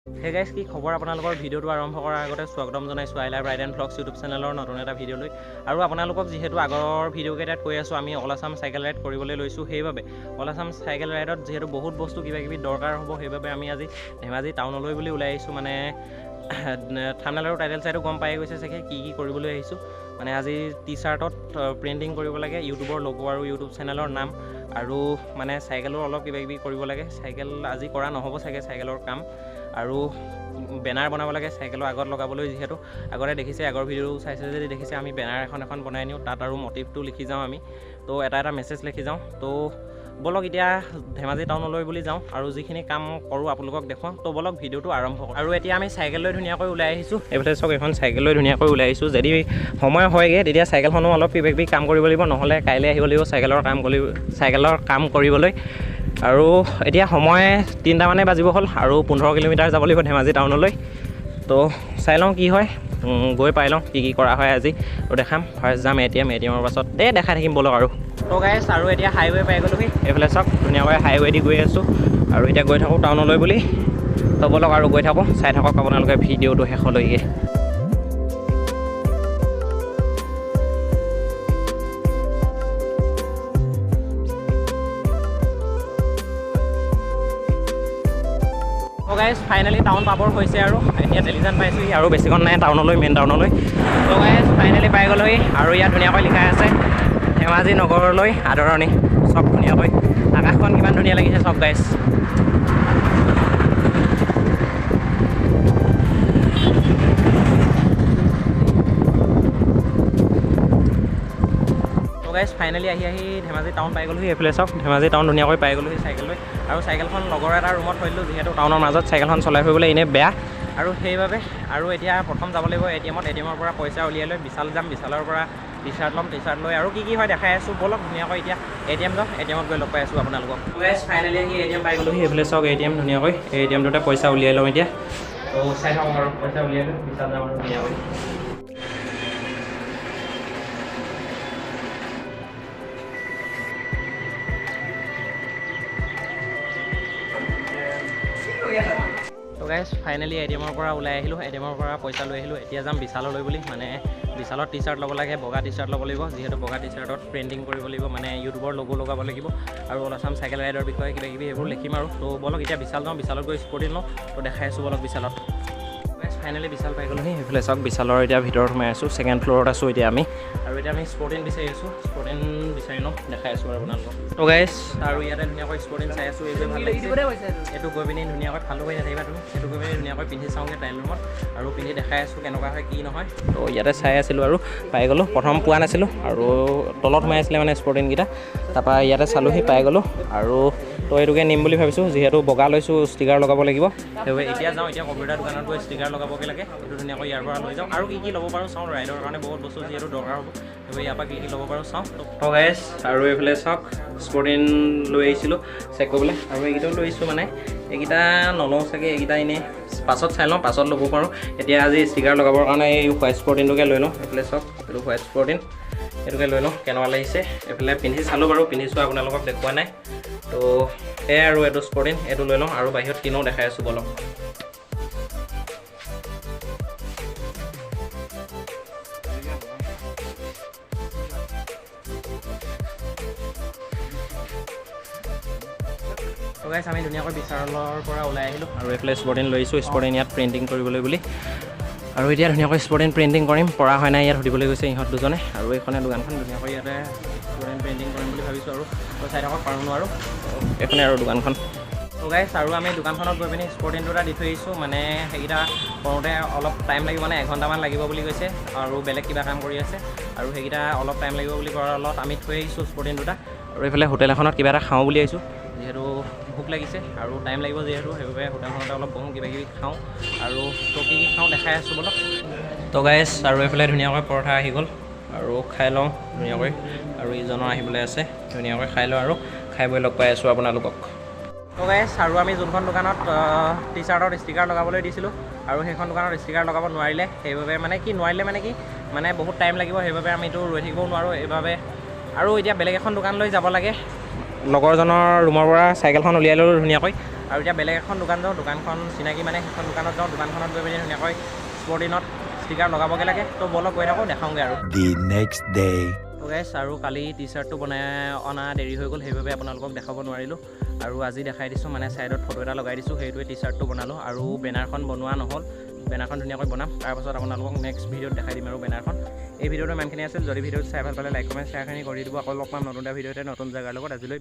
Hey guys, কি খবৰ? আপোনালোকৰ ভিডিঅ'টো আৰম্ভ কৰাৰ আগতে স্বাগতম জনাইছোঁ I love ride and vlogs YouTube চেনেলৰ নতুন এটা ভিডিঅ'লৈ। আৰু আপোনালোকক যিহেতু আগৰ ভিডিঅ'কেইটাত কৈ আছোঁ, আমি অল আছাম চাইকেল ৰাইড কৰিবলৈ লৈছোঁ। সেইবাবে অল আছাম চাইকেল ৰাইডত যিহেতু বহুত বস্তু কিবাকিবি দৰকাৰ হ'ব, সেইবাবে আমি আজি ধেমাজি টাউনলৈ বুলি ওলাই আহিছোঁ। মানে থাম্বনেল আৰু টাইটেল চাইটো গম পাই গৈছে চাগে কি কৰিবলৈ আহিছোঁ। মানে আজি টি চাৰ্টত প্ৰিণ্টিং কৰিব লাগে ইউটিউবৰ লোগো আৰু ইউটিউব চেনেলৰ নাম, আৰু মানে চাইকেলৰ অলপ কিবাকিবি কৰিব লাগে। চাইকেল আজি কৰা নহ'ব চাগে চাইকেলৰ কাম, আৰু বেনাৰ বনাব লাগে চাইকেলৰ আগত লগাবলৈ। যিহেতু আগতে দেখিছে, আগৰ ভিডিঅ' চাইছে যদি দেখিছে, আমি বেনাৰ এখন বনাই নিওঁ, তাত আৰু মটিভটো লিখি যাওঁ আমি। তো এটা মেছেজ লিখি যাওঁ। তো ব'লক এতিয়া ধেমাজি টাউনলৈ বুলি যাওঁ আৰু যিখিনি কাম কৰোঁ আপোনালোকক দেখুৱাওঁ। তো ব'লক ভিডিঅ'টো আৰম্ভ কৰোঁ। আৰু এতিয়া আমি চাইকেল লৈ ধুনীয়াকৈ ওলাই আহিছোঁ। এইফালে চাওক, এখন চাইকেল লৈ ধুনীয়াকৈ ওলাই আহিছোঁ। যদি সময় হয়গৈ তেতিয়া চাইকেলখনো অলপ কিবাকিবি কাম কৰিব লাগিব, নহ'লে কাইলৈ আহিব লাগিব চাইকেলৰ কাম কৰিবলৈ। আৰু এতিয়া সময় 3টা মানে বাজিব হ'ল, আৰু 15 কিলোমিটাৰ যাব লাগিব ধেমাজি টাউনলৈ। তো চাই লওঁ কি হয়, গৈ পাই লওঁ কি কৰা হয় আজি, তো দেখাম। ফাৰ্ষ্ট যাম এটিএমৰ পাছত দেখাই থাকিম ব'লক। আৰু তো গাইজ, আৰু এতিয়া হাইৱে পাই গ'লোহি। এইফালে চাওক, ধুনীয়াকৈ হাইৱে দি গৈ আছোঁ, আৰু এতিয়া গৈ থাকোঁ টাউনলৈ বুলি। তো ব'লক আৰু গৈ থাকোঁ, চাই থাকক আপোনালোকে ভিডিঅ'টো শেষলৈকে। গাইজ, ফাইনেলি টাউন পাবৰ হৈছে, আৰু এতিয়া টেলিভিছন পাইছোঁহি, আৰু বেছিখন নাই টাউনলৈ, মেইন টাউনলৈ। তো গাইজ, ফাইনেলি পাই গ'লোহি, আৰু ইয়াত ধুনীয়াকৈ লিখা আছে ধেমাজি নগৰলৈ আদৰণি। চব ধুনীয়াকৈ, আকাশখন কিমান ধুনীয়া লাগিছে চব গাইজ। গাইজ, ফাইনেলি আহি ধেমাজি টাউন পাই গ'লোহি। এইফালে চাওক, ধেমাজি টাউন ধুনীয়াকৈ পাই গ'লোহি চাইকেল লৈ। আৰু চাইকেলখন লগৰ এটা ৰুমত থৈ দিলোঁ, যিহেতু টাউনৰ মাজত চাইকেলখন চলাই ফুৰিবলৈ এনেই বেয়া, আৰু সেইবাবে। আৰু এতিয়া প্ৰথম যাব লাগিব এটিএমৰ পৰা পইচা উলিয়াই লৈ বিশাল যাম, বিশালৰ পৰা টি চাৰ্ট ল'ম, টি চাৰ্ট লৈ আৰু কি হয় দেখাই আছোঁ ব'লক। ধুনীয়াকৈ এতিয়া এটিএম যাওঁ, এটিএমত গৈ লগ পাই আছোঁ আপোনালোকক। গাইজ, ফাইনেলি আহি এটিএম পাই গ'লোহি। এইফালে চাওক এটিএম ধুনীয়াকৈ, এই এটিএমটোতে পইচা উলিয়াই লওঁ এতিয়া। তো চাই থাকক আৰু পইচা উলিয়াই লৈ বিশাল যাম আৰু ধুনীয়াকৈ। তো গাইজ, ফাইনেলি এটিএমৰ পৰা ওলাই আহিলোঁ, এটিএমৰ পৰা পইচা লৈ আহিলোঁ। এতিয়া যাম বিশাললৈ বুলি। মানে বিশালত টি চাৰ্ট ল'ব লাগে, বগা টি চাৰ্ট ল'ব লাগিব, যিহেতু বগা টি চাৰ্টত প্ৰিণ্টিং কৰিব লাগিব, মানে ইউটিউবৰ লোগো লগাব লাগিব, আৰু অল আছাম চাইকেল ৰাইডৰ বিষয়ে কিবাকিবি সেইবোৰ লিখিম। আৰু তো ব'লক এতিয়া বিশাল যাওঁ, বিশালত গৈ স্পৰ্টিং লওঁ, তো দেখাই আছোঁ ব'লক বিশালত। ফাইনেলি বিশাল পাই গ'লোহি। সেইফালে চাওক, বিশালৰ এতিয়া ভিতৰত সোমাই আছোঁ, 2nd ফ্ল'ৰত আছোঁ এতিয়া আমি। আৰু এতিয়া আমি স্পৰ্টিং বিচাৰি আছোঁ, স্পৰ্টিং বিচাৰি লওঁ, দেখাই আছোঁ আৰু আপোনালোকক। তো গাইজ, আৰু ইয়াতে ধুনীয়াকৈ স্পৰ্টিং চাই আছোঁ, এইযোৰ ভাল লাগিছে। এইটো গৈ পিনি ধুনীয়াকৈ ফালো কৰি নাথাকিবা তুমি, সেইটো গৈ পিনি ধুনীয়াকৈ পিন্ধি চাওঁগৈ ট্ৰায়েল ৰুমত, আৰু পিন্ধি দেখাই আছোঁ কেনেকুৱা হয় কি নহয়। তো ইয়াতে চাই আছিলোঁ আৰু পাই গ'লোঁ। প্ৰথম পোৱা নাছিলোঁ, আৰু তলত সোমাই আছিলে মানে স্পৰ্টিংকেইটা, তাৰপৰা ইয়াতে চালোঁহি, পাই গ'লোঁ। আৰু তো এইটোকে নিম বুলি ভাবিছোঁ, যিহেতু বগা লৈছোঁ, ষ্টিকাৰ লগাব লাগিব। সেইবাবে এতিয়া যাওঁ, এতিয়া কম্পিউটাৰ দোকানত গৈ ষ্টিকাৰ লগাবগৈ লাগে। এইটো ধুনীয়াকৈ ইয়াৰ পৰা লৈ যাওঁ, আৰু কি ল'ব পাৰোঁ চাওঁ। ৰাইডৰ কাৰণে বহুত বস্তু যিহেতু দৰকাৰ হ'ব, সেইবাবে ইয়াৰ পৰা কি ল'ব পাৰোঁ চাওঁ। তো গাইজ, আৰু এইফালে চাওক, স্পৰ্টিং লৈ আহিছিলোঁ চেক কৰিবলৈ, আৰু এইকেইটাও লৈ আহিছোঁ। মানে এইকেইটা নলওঁ চাগে, এইকেইটা এনেই পাছত চাই লওঁ, পাছত ল'ব পাৰোঁ। এতিয়া আজি ষ্টিকাৰ লগাবৰ কাৰণে এই হোৱাইট স্পৰ্টিংটোকে লৈ লওঁ। এইফালে চাওক, এইটো হোৱাইট স্পৰ্টিং, এইটোকে লৈ লওঁ, কেনেকুৱা লাগিছে। এইফালে পিন্ধি চালোঁ বাৰু, পিন্ধিছোঁ, আপোনালোকক দেখুওৱা নাই। তো সেয়াই, আৰু এইটো স্পৰ্টিং, এইটো লৈ লওঁ, আৰু বাহিৰত কিনো দেখাই আছোঁ ব'লক। তো গাইজ, আমি ধুনীয়াকৈ বিশালৰ পৰা ওলাই আহিলোঁ, আৰু এইফালে স্পৰ্টিং লৈ আহিছোঁ, স্পৰ্টিং ইয়াত প্ৰিণ্টিং কৰিবলৈ বুলি। আৰু এতিয়া ধুনীয়াকৈ স্পৰ্টিং প্ৰিণ্টিং কৰিম, পৰা হয় নাই ইয়াত সুধিবলৈ গৈছে ইহঁত দুজনে। আৰু এইখনে দোকানখন, ধুনীয়াকৈ ইয়াতে স্পৰ্টিং প্ৰিণ্টিং কৰিম বুলি ভাবিছোঁ। আৰু চাই থাকক, পাৰোঁ নোৱাৰোঁ। এইখনে আৰু দোকানখন। তো গাইজ, আৰু আমি দোকানখনত গৈ পিনি স্পৰ্টিংটো এটা দি থৈ আহিছোঁ। মানে সেইকেইটা কৰোঁতে অলপ টাইম লাগিব, মানে 1 ঘণ্টামান লাগিব বুলি কৈছে, আৰু বেলেগ কিবা কাম কৰি আছে, আৰু সেইকেইটা অলপ টাইম লাগিব বুলি কোৱাৰ লগত আমি থৈ আহিছোঁ স্পৰ্টিং দুটা। আৰু এইফালে হোটেল এখনত কিবা এটা খাওঁ বুলি আহিছোঁ, যিহেতু ভোক লাগিছে আৰু টাইম লাগিব যিহেতু, সেইবাবে হোটেলখনতে অলপ বহোঁ, কিবাকিবি খাওঁ। আৰু তো কি খাওঁ দেখাই আছোঁ ব'লক। তো গাইজ, আৰু এইফালে ধুনীয়াকৈ পৰঠা আহি গ'ল, আৰু খাই লওঁ ধুনীয়াকৈ। আৰু ইজনৰ আহিবলৈ আছে, ধুনীয়াকৈ খাই লওঁ, আৰু খাই বৈ লগ পাই আছোঁ আপোনালোকক। তো গাইজ, আৰু আমি যোনখন দোকানত টি চাৰ্টত ষ্টিকাৰ লগাবলৈ দিছিলোঁ, আৰু সেইখন দোকানত ষ্টিকাৰ লগাব নোৱাৰিলে। সেইবাবে মানে কি মানে বহুত টাইম লাগিব, সেইবাবে আমিতো ৰৈ থাকিবও নোৱাৰোঁ। এইবাবে আৰু এতিয়া বেলেগ এখন দোকানলৈ যাব লাগে। লগৰজনৰ ৰুমৰ পৰা চাইকেলখন উলিয়াই ল'লোঁ ধুনীয়াকৈ, আৰু এতিয়া বেলেগ এখন দোকান যাওঁ, দোকানখন চিনাকি মানে সেইখন দোকানত যাওঁ, দোকানখনত গৈ পিনি ধুনীয়াকৈ স্পৰ্টিনত ষ্টিকাৰ লগাবগৈ লাগে। তো বলক গৈ থাকোঁ, দেখাওঁগৈ আৰু। তো গাইছ, আৰু কালি টি চাৰ্টটো বনাই অনা দেৰি হৈ গ'ল, সেইবাবে আপোনালোকক দেখাব নোৱাৰিলোঁ। আৰু আজি দেখাই দিছোঁ, মানে ছাইডত ফটো এটা লগাই দিছোঁ, সেইটোৱে টি চাৰ্টটো বনালোঁ। আৰু বেনাৰখন বনোৱা নহ'ল, বেনাৰখন ধুনীয়াকৈ বনাম, তাৰপাছত আপোনালোকক নেক্সট ভিডিঅ'ত দেখাই দিম আৰু বেনাৰখন। এই ভিডিঅ'টো ইমানখিনি আছিল। যদি ভিডিঅ'টো চাই ভাল পালে লাইক কমেণ্ট শ্বেয়াৰখিনি কৰি দিব। আকৌ লগ পাম নতুন এটা ভিডিঅ'তে নতুন জেগাৰ লগত। আজিলৈ